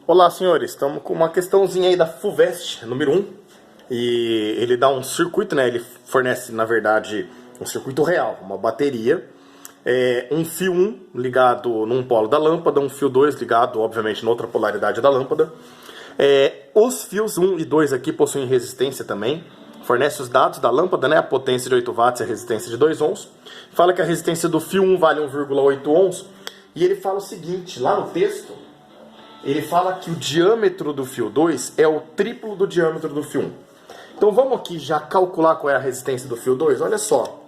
Olá, senhores. Estamos com uma questãozinha aí da FUVEST, número 1. E ele dá um circuito, né? Ele fornece, na verdade, um circuito real, uma bateria. Um fio 1 ligado num polo da lâmpada, um fio 2 ligado, obviamente, na outra polaridade da lâmpada. Os fios 1 e 2 aqui possuem resistência também. Fornece os dados da lâmpada, né? A potência de 8 watts e a resistência de 2 ohms. Fala que a resistência do fio 1 vale 1,8 ohms. E ele fala o seguinte, lá no texto, ele fala que o diâmetro do fio 2 é o triplo do diâmetro do fio 1. Então vamos aqui já calcular qual é a resistência do fio 2. Olha só.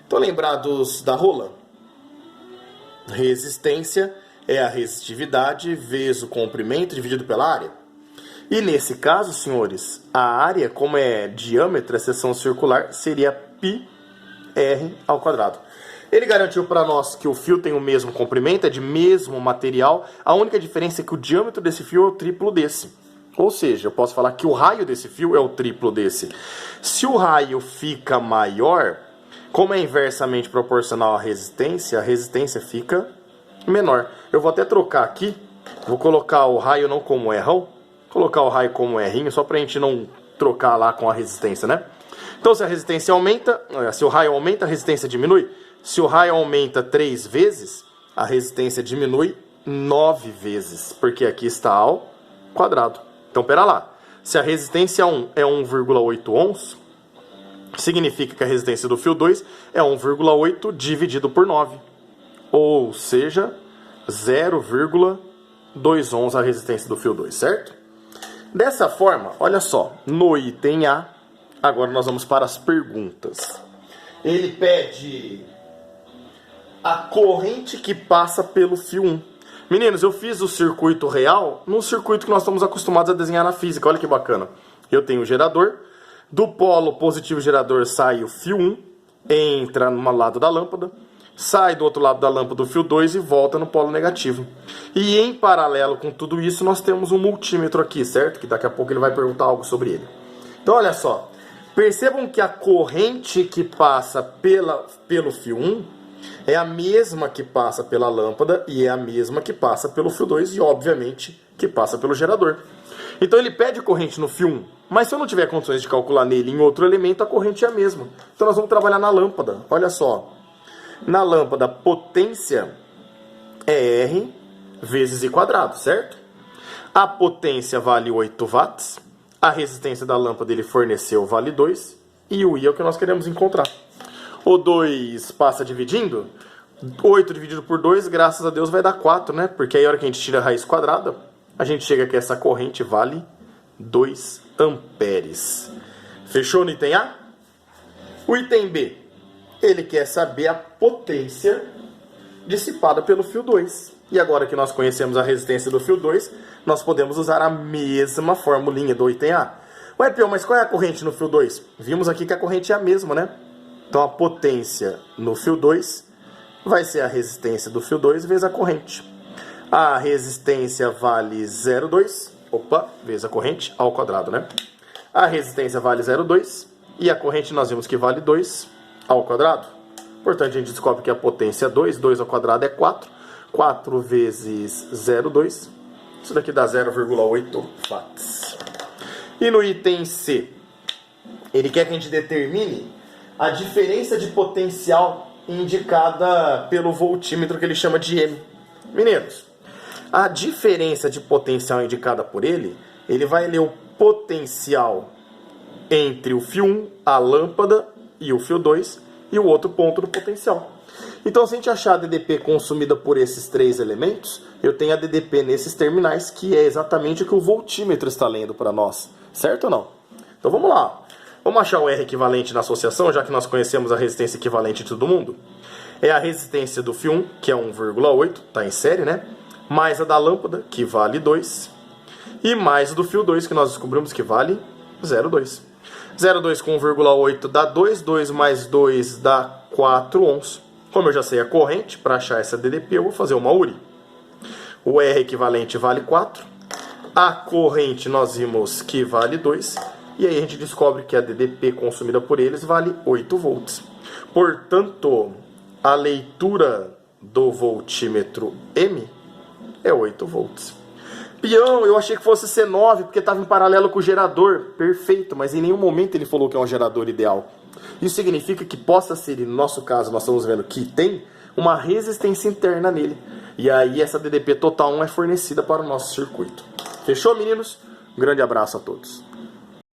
Estão lembrados da rola? Resistência é a resistividade vezes o comprimento dividido pela área. E nesse caso, senhores, a área, como é diâmetro, é seção circular, seria πr ao quadrado. Ele garantiu para nós que o fio tem o mesmo comprimento, é de mesmo material. A única diferença é que o diâmetro desse fio é o triplo desse. Ou seja, eu posso falar que o raio desse fio é o triplo desse. Se o raio fica maior, como é inversamente proporcional à resistência, a resistência fica menor. Eu vou até trocar aqui. Vou colocar o raio não como R, colocar o raio como R, só para a gente não trocar lá com a resistência, né? Então, se a resistência aumenta, se o raio aumenta, a resistência diminui. Se o raio aumenta 3 vezes, a resistência diminui 9 vezes, porque aqui está ao quadrado. Então, pera lá. Se a resistência 1 é 1,8 ohms, significa que a resistência do fio 2 é 1,8 dividido por 9. Ou seja, 0,2 ohms a resistência do fio 2, certo? Dessa forma, olha só, no item A, agora nós vamos para as perguntas. Ele pede a corrente que passa pelo fio 1. Meninos, eu fiz o circuito real num circuito que nós estamos acostumados a desenhar na física. Olha que bacana. Eu tenho o gerador. Do polo positivo gerador sai o fio 1, entra no lado da lâmpada, sai do outro lado da lâmpada o fio 2 e volta no polo negativo. E em paralelo com tudo isso, nós temos um multímetro aqui, certo? Que daqui a pouco ele vai perguntar algo sobre ele. Então, olha só. Percebam que a corrente que passa pelo fio 1 é a mesma que passa pela lâmpada e é a mesma que passa pelo fio 2 e, obviamente, que passa pelo gerador. Então ele pede corrente no fio 1, mas se eu não tiver condições de calcular nele em outro elemento, a corrente é a mesma. Então nós vamos trabalhar na lâmpada. Olha só. Na lâmpada, potência é R vezes I quadrado, certo? A potência vale 8 watts. A resistência da lâmpada ele forneceu vale 2. E o I é o que nós queremos encontrar. O 2 passa dividindo. 8 dividido por 2, graças a Deus, vai dar 4, né? Porque aí a hora que a gente tira a raiz quadrada, a gente chega que essa corrente vale 2 amperes. Fechou no item A? O item B, ele quer saber a potência dissipada pelo fio 2. E agora que nós conhecemos a resistência do fio 2, nós podemos usar a mesma formulinha do item A. Ué, Pio, mas qual é a corrente no fio 2? Vimos aqui que a corrente é a mesma, né? Então a potência no fio 2 vai ser a resistência do fio 2 vezes a corrente. A resistência vale 0,2, vezes a corrente ao quadrado, né? A resistência vale 0,2 e a corrente nós vimos que vale 2 ao quadrado. Portanto, a gente descobre que a potência é 2, 2 ao quadrado é 4. 4 vezes 0,2, isso daqui dá 0,8 watts. E no item C, ele quer que a gente determine a diferença de potencial indicada pelo voltímetro que ele chama de M. Meninos, a diferença de potencial indicada por ele, ele vai ler o potencial entre o fio 1, a lâmpada e o fio 2 e o outro ponto do potencial. Então, se a gente achar a DDP consumida por esses 3 elementos, eu tenho a DDP nesses terminais, que é exatamente o que o voltímetro está lendo para nós. Certo ou não? Então, vamos lá. Vamos achar o R equivalente na associação, já que nós conhecemos a resistência equivalente de todo mundo. É a resistência do fio 1, que é 1,8, está em série, né? Mais a da lâmpada, que vale 2. E mais a do fio 2, que nós descobrimos que vale 0,2. 0,2 com 1,8 dá 2. 2 mais 2 dá 4 ohms. Como eu já sei a corrente, para achar essa DDP, eu vou fazer uma URI. O R equivalente vale 4. A corrente nós vimos que vale 2. E aí a gente descobre que a DDP consumida por eles vale 8 volts. Portanto, a leitura do voltímetro M é 8 volts. Pião, eu achei que fosse C9 porque estava em paralelo com o gerador. Perfeito, mas em nenhum momento ele falou que é um gerador ideal. Isso significa que possa ser, e no nosso caso nós estamos vendo que tem uma resistência interna nele. E aí essa DDP total 1 é fornecida para o nosso circuito. Fechou, meninos? Um grande abraço a todos.